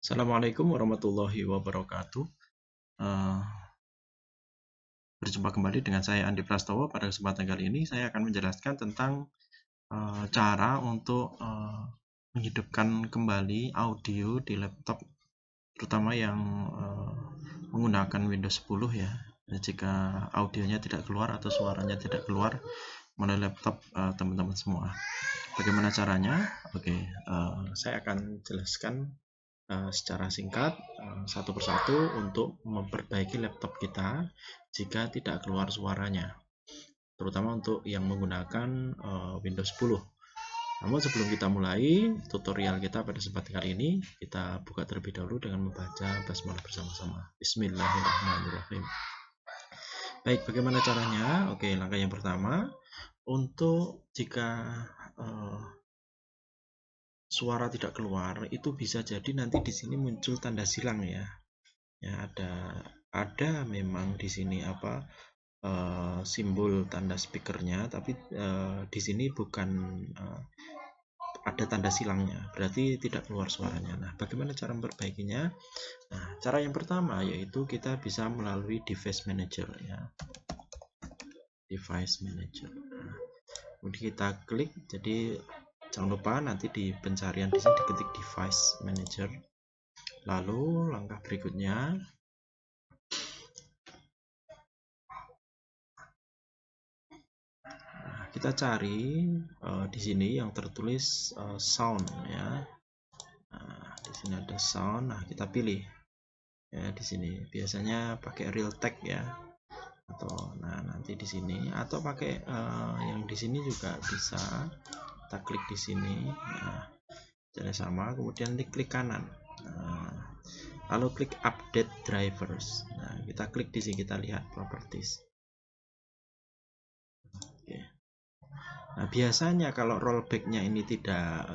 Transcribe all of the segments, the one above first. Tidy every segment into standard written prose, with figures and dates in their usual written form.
Assalamualaikum warahmatullahi wabarakatuh. Eh, Berjumpa kembali dengan saya Andi Prastowo. Pada kesempatan kali ini saya akan menjelaskan tentang cara untuk menghidupkan kembali audio di laptop, terutama yang menggunakan Windows 10 ya. Jika audionya tidak keluar atau suaranya tidak keluar melalui laptop teman-teman semua. Bagaimana caranya? Oke, saya akan jelaskan secara singkat satu persatu untuk memperbaiki laptop kita jika tidak keluar suaranya, terutama untuk yang menggunakan Windows 10. Namun sebelum kita mulai tutorial kita pada kesempatan kali ini, kita buka terlebih dahulu dengan membaca basmalah bersama-sama. Bismillahirrahmanirrahim. Baik, bagaimana caranya? Oke, langkah yang pertama, untuk jika suara tidak keluar, itu bisa jadi nanti di sini muncul tanda silang ya. Ya, ada memang di sini simbol tanda speakernya, tapi di sini bukan ada tanda silangnya, berarti tidak keluar suaranya. Nah, bagaimana cara memperbaikinya? Nah, cara yang pertama yaitu kita bisa melalui device manager ya. Device manager. Nah, kemudian kita klik, jadi jangan lupa nanti di pencarian di sini diketik device manager. Lalu langkah berikutnya, kita cari di sini yang tertulis sound ya. Nah, di sini ada sound. Nah, kita pilih ya di sini. Biasanya pakai Realtek ya. Atau nanti di sini atau pakai yang di sini juga bisa. Kita klik di sini. Nah, cara sama, kemudian klik kanan. Nah, lalu klik update drivers. Nah, kita klik di sini, kita lihat properties. Nah, biasanya kalau rollbacknya ini tidak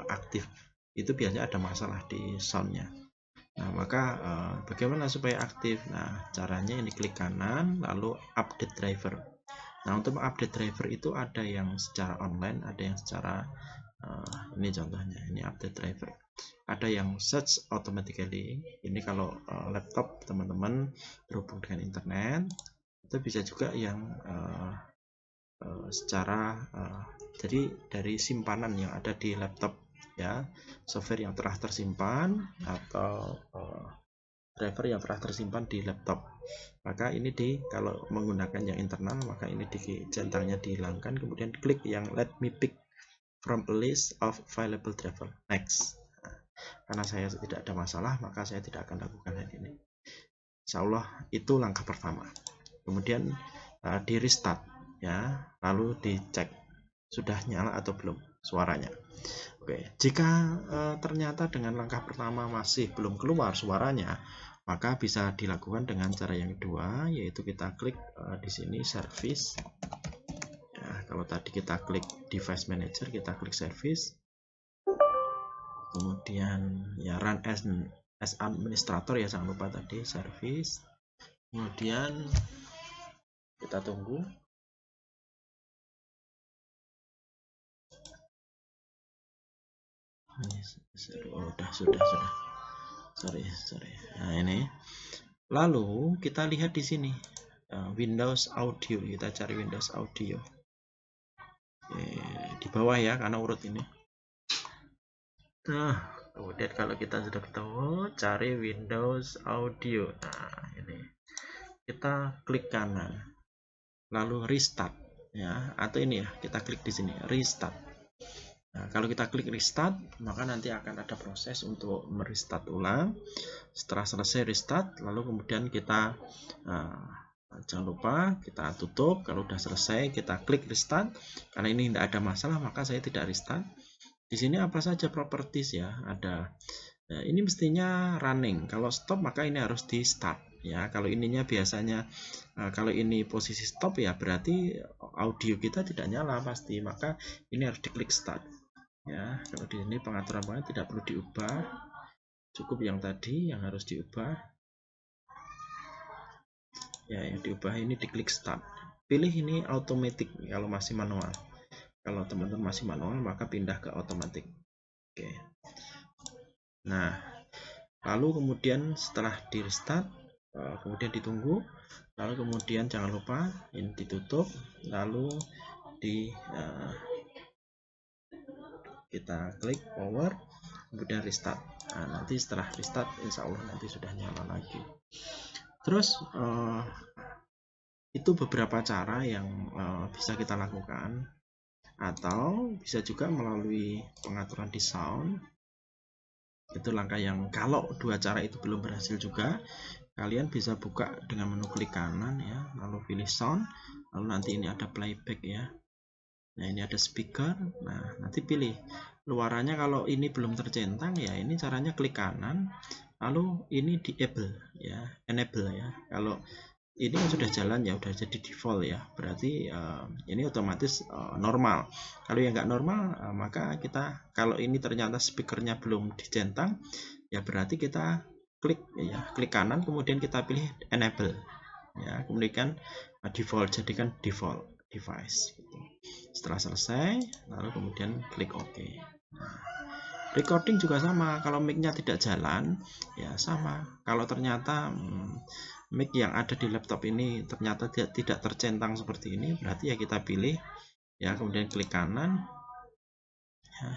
aktif, itu biasanya ada masalah di soundnya. Nah, maka bagaimana supaya aktif? Nah, caranya ini klik kanan, lalu update driver. Nah, untuk mengupdate driver itu ada yang secara online, ada yang secara ini contohnya, ini update driver. Ada yang search automatically. Ini kalau laptop teman-teman terhubung dengan internet, itu bisa juga yang secara jadi dari simpanan yang ada di laptop ya, software yang telah tersimpan atau driver yang telah tersimpan di laptop. Maka ini kalau menggunakan yang internal, maka ini centangnya dihilangkan, kemudian klik yang let me pick from a list of available driver, next. Nah, karena saya tidak ada masalah, maka saya tidak akan lakukan hal ini. Insya Allah itu langkah pertama. Kemudian di restart ya, lalu dicek sudah nyala atau belum suaranya. Oke, jika ternyata dengan langkah pertama masih belum keluar suaranya, maka bisa dilakukan dengan cara yang kedua, yaitu kita klik di sini service ya. Kalau tadi kita klik device manager, kita klik service, kemudian ya run as administrator ya, jangan lupa tadi service, kemudian kita tunggu. Oh, sudah. Sorry. Nah, ini. Lalu kita lihat di sini Windows Audio. Kita cari Windows Audio. Di bawah ya, karena urut ini. Nah, kemudian kalau kita sudah ketemu, cari Windows Audio. Nah, ini. Kita klik kanan. Lalu restart ya, atau ini ya, kita klik di sini restart. Nah, kalau kita klik restart, maka nanti akan ada proses untuk merestart ulang. Setelah selesai restart, lalu kemudian kita jangan lupa kita tutup. Kalau sudah selesai, kita klik restart. Karena ini tidak ada masalah, maka saya tidak restart. Di sini apa saja properties ya, ada. Nah, ini mestinya running. Kalau stop, maka ini harus di start ya. Kalau ininya biasanya kalau ini posisi stop ya, berarti audio kita tidak nyala pasti. Maka ini harus diklik start ya. Kalau di sini pengaturan tidak perlu diubah, cukup yang tadi yang harus diubah ya. Yang diubah ini diklik start, pilih ini automatic kalau masih manual. Kalau teman-teman masih manual, maka pindah ke automatic. Oke. Nah, lalu kemudian setelah di restart kemudian ditunggu, lalu kemudian jangan lupa ini ditutup, lalu kita klik power, kemudian restart. Nah, nanti setelah restart insya Allah nanti sudah nyala lagi. Terus itu beberapa cara yang bisa kita lakukan, atau bisa juga melalui pengaturan di sound. Itu langkah yang kalau dua cara itu belum berhasil juga, kalian bisa buka dengan menu klik kanan ya, lalu pilih sound, lalu nanti ini ada playback ya. Nah, ini ada speaker. Nah, nanti pilih luarannya. Kalau ini belum tercentang ya, ini caranya klik kanan, lalu ini di enable ya. Kalau ini kan sudah jalan ya, udah jadi default ya, berarti ini otomatis normal. Kalau yang nggak normal, maka kita kalau ini ternyata speakernya belum dicentang ya, berarti kita klik kanan, kemudian kita pilih enable ya, kemudian default, jadikan default device gitu. Setelah selesai, lalu kemudian klik OK. Nah, recording juga sama, kalau mic-nya tidak jalan ya sama. Kalau ternyata mic yang ada di laptop ini ternyata tidak tercentang seperti ini, berarti ya kita pilih ya, kemudian klik kanan ya,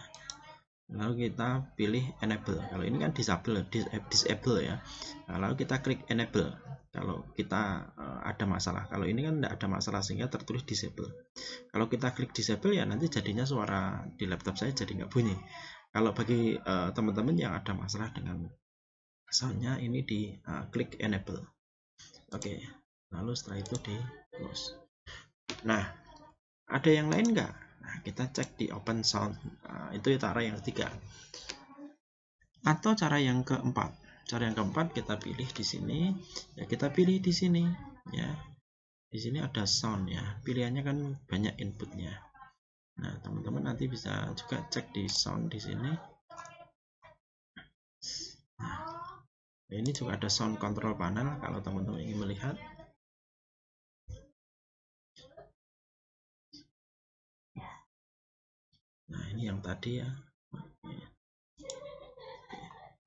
lalu kita pilih enable. Kalau ini kan disable ya. Nah, lalu kita klik enable kalau kita ada masalah. Kalau ini kan tidak ada masalah sehingga tertulis disable. Kalau kita klik disable ya, nanti jadinya suara di laptop saya jadi nggak bunyi. Kalau bagi teman-teman yang ada masalah dengan soundnya, ini di klik enable. Oke, lalu setelah itu di close. Nah, ada yang lain nggak? Nah, kita cek di open sound. Itu cara yang ketiga. Atau cara yang keempat. Cara yang keempat kita pilih di sini. Ya, kita pilih di sini ya. Di sini ada sound ya. Pilihannya kan banyak inputnya. Nah, teman-teman nanti bisa juga cek di sound di sini. Nah, ini juga ada sound control panel kalau teman-teman ingin melihat. Nah, ini yang tadi ya.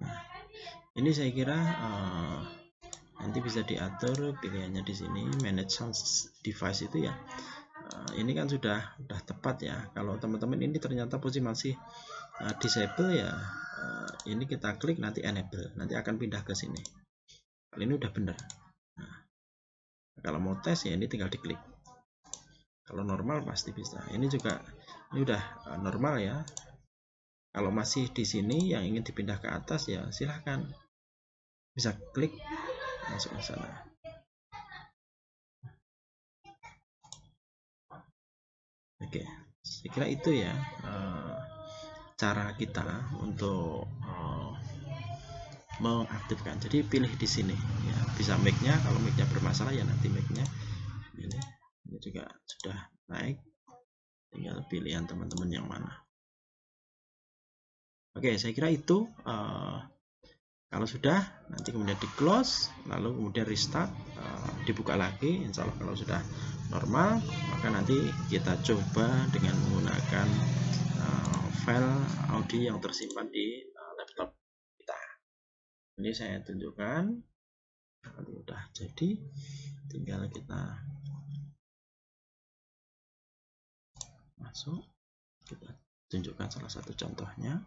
Nah, ini saya kira nanti bisa diatur pilihannya di sini, manage sound device itu ya. Ini kan sudah tepat ya. Kalau teman-teman ini ternyata posisi masih disable ya, ini kita klik nanti enable, nanti akan pindah ke sini. Kalau ini udah benar. Nah, kalau mau tes ya ini tinggal diklik. Kalau normal pasti bisa. Ini juga ini udah normal ya. Kalau masih di sini yang ingin dipindah ke atas ya silahkan, bisa klik masuk ke sana. Oke, saya kira itu ya cara kita untuk mengaktifkan. Jadi pilih di sini ya, bisa mic-nya, kalau mic-nya bermasalah ya nanti mic-nya ini juga sudah naik, tinggal pilihan teman-teman yang mana. Oke, saya kira itu kalau sudah nanti kemudian di close, lalu kemudian restart, dibuka lagi. Insya Allah kalau sudah normal, maka nanti kita coba dengan menggunakan file audio yang tersimpan di laptop kita. Ini saya tunjukkan, nanti udah jadi, tinggal kita masuk, kita tunjukkan salah satu contohnya.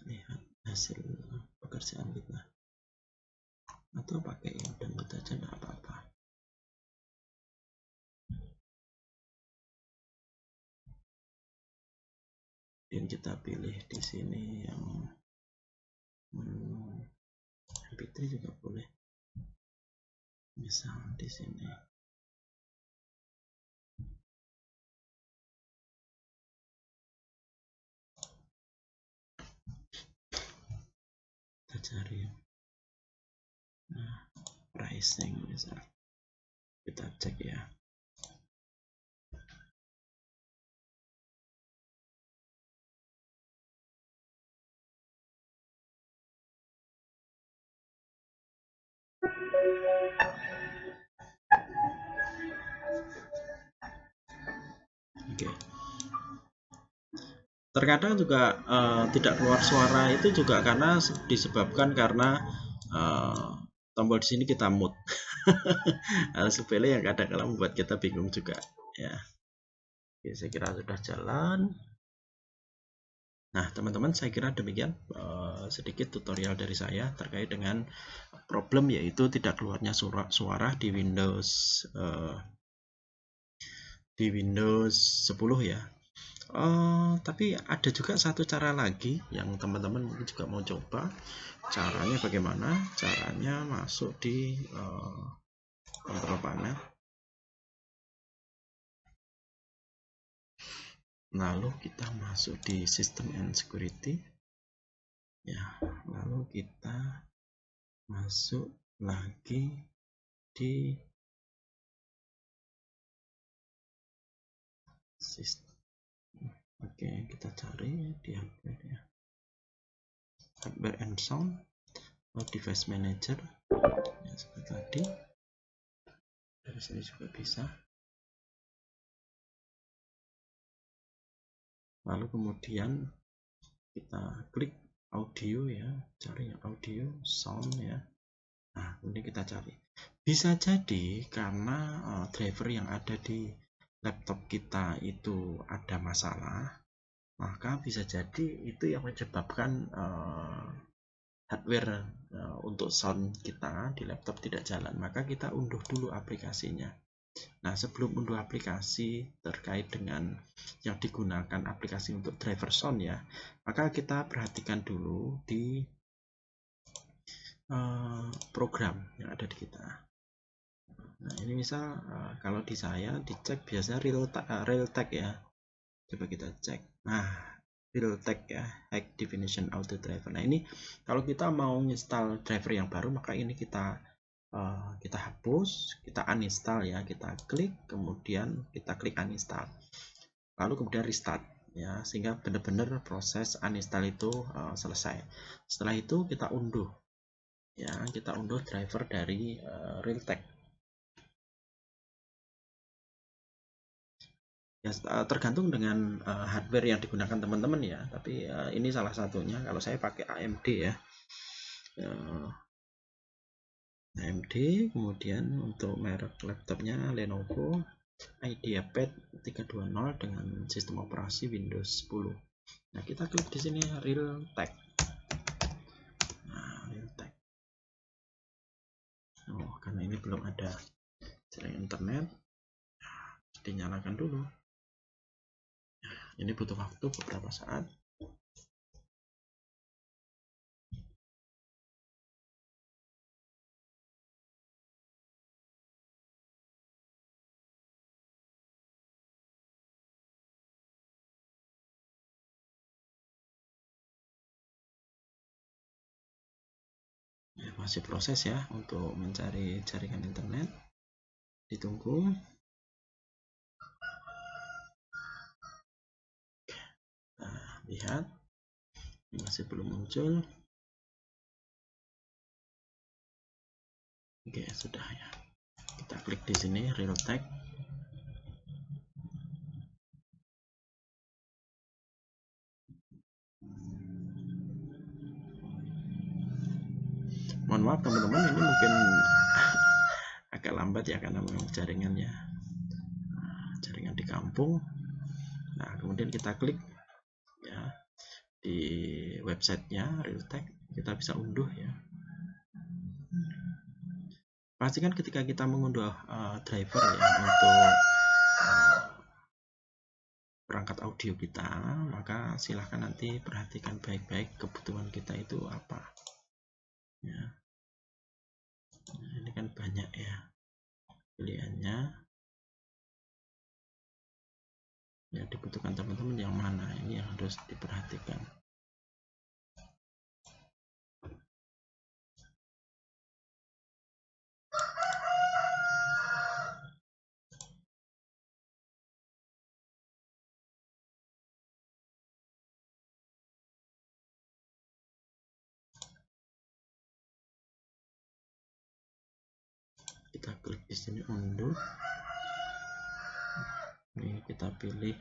Lihat hasil pekerjaan kita, atau pakai yang download aja nggak apa-apa. Dan kita pilih di sini yang MP3 juga boleh, misal di sini. cari. Nah, pricing misal kita cek ya. Oke. Terkadang juga tidak keluar suara itu juga karena disebabkan karena tombol di sini kita mute. Hal sepele yang kadang-kadang membuat kita bingung juga ya. Oke, saya kira sudah jalan. Nah, teman-teman, saya kira demikian sedikit tutorial dari saya terkait dengan problem yaitu tidak keluarnya suara di Windows 10 ya. Tapi ada juga satu cara lagi yang teman-teman mungkin juga mau coba. Caranya bagaimana? Caranya masuk di control panel, lalu kita masuk di System and Security ya, lalu kita masuk lagi di sistem. Oke, kita cari di hardware ya, hardware and sound, device manager ya, seperti tadi. Dari sini juga bisa. Lalu kemudian kita klik audio ya, cari audio sound ya. Nah, kemudian kita cari. Bisa jadi karena driver yang ada di laptop kita itu ada masalah, maka bisa jadi itu yang menyebabkan hardware untuk sound kita di laptop tidak jalan. Maka kita unduh dulu aplikasinya. Nah, sebelum unduh aplikasi terkait dengan yang digunakan aplikasi untuk driver sound ya, maka kita perhatikan dulu di program yang ada di kita. Nah, ini misal kalau di saya dicek biasa Realtek ya. Coba kita cek. Nah, Realtek ya, High Definition Auto Driver. Nah, ini kalau kita mau install driver yang baru, maka ini kita hapus, kita uninstall ya, kita klik, kemudian kita klik uninstall. Lalu kemudian restart ya, sehingga benar-benar proses uninstall itu selesai. Setelah itu kita unduh ya, kita unduh driver dari Realtek. Ya, tergantung dengan hardware yang digunakan teman-teman ya, tapi ini salah satunya. Kalau saya pakai AMD ya, AMD. Kemudian untuk merek laptopnya Lenovo IdeaPad 320 dengan sistem operasi Windows 10. Nah, kita klik di sini Realtek. Nah, Realtek. Oh, karena ini belum ada jaringan internet, dinyalakan dulu. Ini butuh waktu beberapa saat. Ya, masih proses ya untuk mencari jaringan internet. Ditunggu. Nah, lihat masih belum muncul. Oke, sudah ya. Kita klik di sini Realtek. Mohon maaf teman-teman, ini mungkin agak lambat ya karena memang jaringannya jaringan di kampung. Nah, kemudian kita klik ya di websitenya Realtek, kita bisa unduh ya. Pastikan ketika kita mengunduh driver ya untuk perangkat audio kita, maka silahkan nanti perhatikan baik-baik kebutuhan kita itu apa ya. Nah, ini kan banyak ya pilihannya ya, dibutuhkan teman-teman yang mana, ini yang harus diperhatikan. kita klik di sini unduh. Ini kita pilih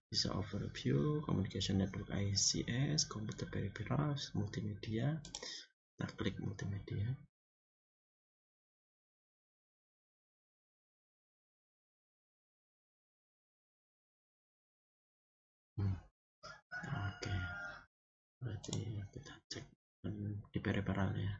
bisa overview, communication network ICS, computer peripherals, multimedia. Kita klik multimedia. Oke, berarti kita cek di peripheral ya.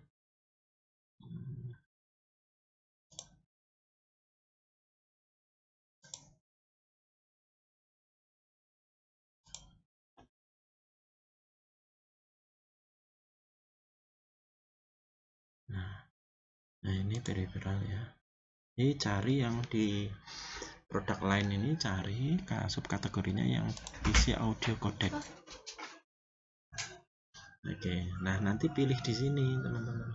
Nah ini peripheral ya. Ini cari yang di produk lain, ini cari subkategorinya yang PC audio codec. Oke, nah nanti pilih di sini teman-teman.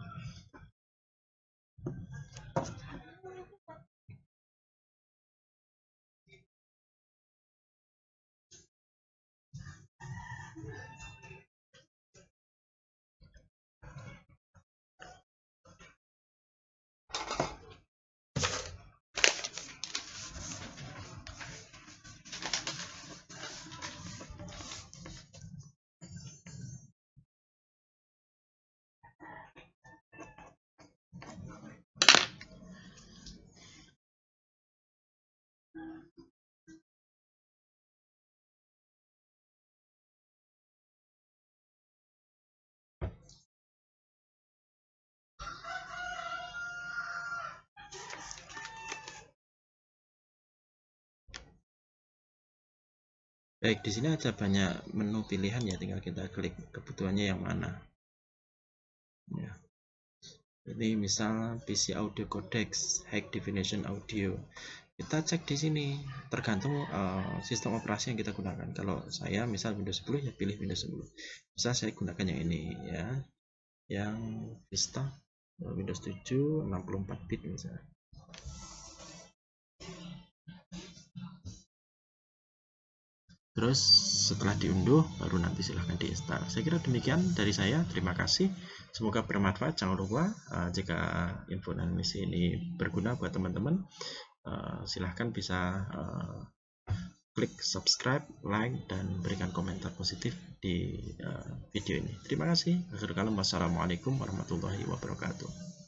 Baik, di sini ada banyak menu pilihan ya, tinggal kita klik kebutuhannya yang mana. Ya. Ini misal PC audio codecs, high definition audio. Kita cek di sini, tergantung sistem operasi yang kita gunakan. Kalau saya misal Windows 10 ya pilih Windows 10. Misal saya gunakan yang ini ya, yang Vista Windows 7 64 bit misalnya. Terus setelah diunduh baru nanti silahkan diinstal. Saya kira demikian dari saya. Terima kasih. Semoga bermanfaat. Jangan lupa jika info dan misi ini berguna buat teman-teman, silahkan bisa klik subscribe, like, dan berikan komentar positif di video ini. Terima kasih. Wassalamualaikum warahmatullahi wabarakatuh.